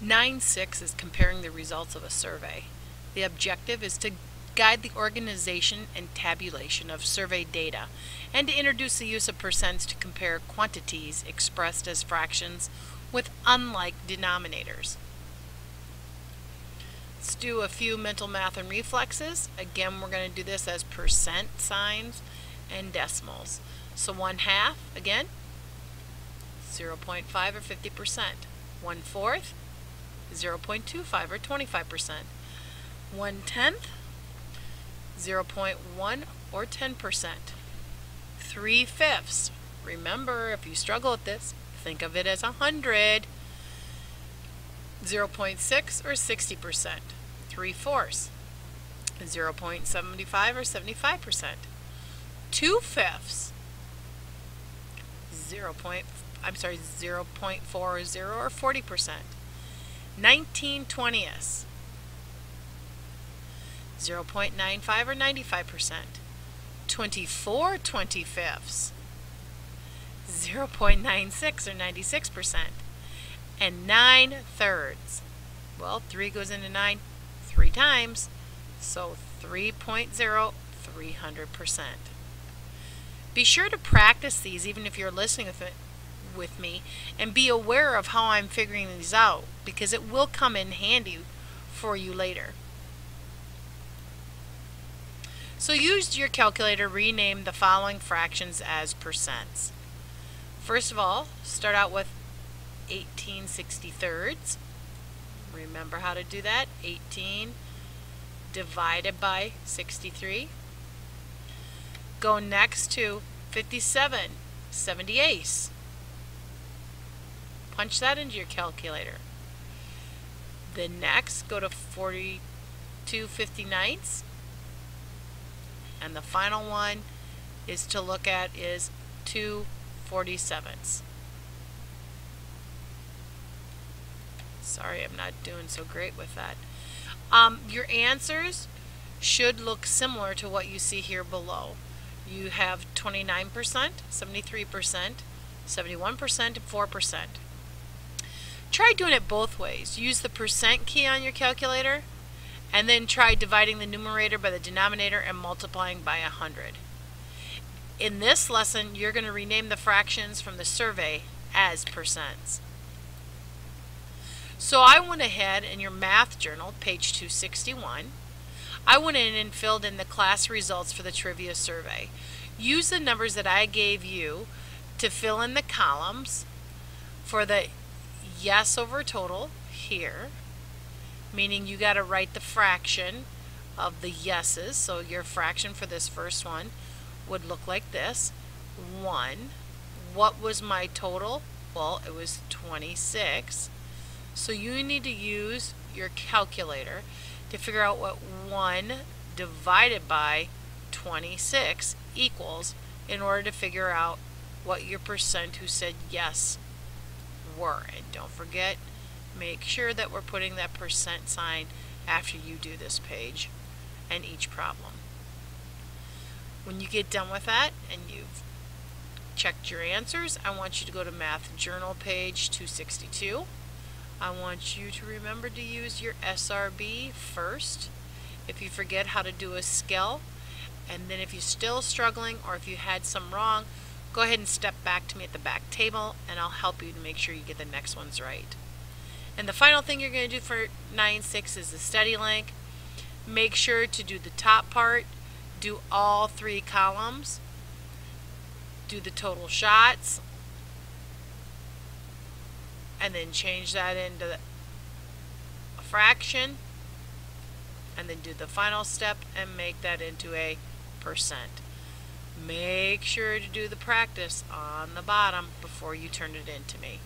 9.6 is comparing the results of a survey. The objective is to guide the organization and tabulation of survey data and to introduce the use of percents to compare quantities expressed as fractions with unlike denominators. Let's do a few mental math and reflexes. Again, we're going to do this as percent signs and decimals. So 1/2, again, 0.5 or 50%. 1/4, 0.25 or 25%. 1/10, 0.1 or 10%. 3/5. Remember, if you struggle with this, think of it as 100. 0.6 or 60%. 3/4, 0.75 or 75%. 2/5, 0.40 or 40%. 19/20, 0.95 or 95%. 24/25, 0.96 or 96%. And 9/3. Well, 3 goes into 9 3 times, so 3.0, 300%. Be sure to practice these even if you're listening with me, and be aware of how I'm figuring these out, because it will come in handy for you later. So use your calculator, rename the following fractions as percents. First of all, start out with 18/63. Remember how to do that. 18 divided by 63. Go next to 57/78. Punch that into your calculator. Then next, go to 42/59. And the final one is to look at is 2/47. Sorry, I'm not doing so great with that. Your answers should look similar to what you see here below. You have 29%, 73%, 71%, and 4%. Try doing it both ways. Use the percent key on your calculator, and then try dividing the numerator by the denominator and multiplying by 100. In this lesson, you're going to rename the fractions from the survey as percents. So I went ahead in your math journal, page 261, I went in and filled in the class results for the trivia survey. Use the numbers that I gave you to fill in the columns for the yes over total here, meaning you got to write the fraction of the yeses. So your fraction for this first one would look like this. 1. What was my total? Well, it was 26. So you need to use your calculator to figure out what 1 divided by 26 equals in order to figure out what your percent who said yes were. And don't forget, make sure that we're putting that percent sign after you do this page and each problem. When you get done with that and you've checked your answers, I want you to go to Math Journal page 262. I want you to remember to use your SRB first if you forget how to do a scale, and then if you're still struggling or if you had some wrong, go ahead and step back to me at the back table and I'll help you to make sure you get the next ones right. And the final thing you're going to do for 9-6 is the study link. Make sure to do the top part, do all 3 columns, do the total shots, and then change that into a fraction, and then do the final step and make that into a percent. Make sure to do the practice on the bottom before you turn it in to me.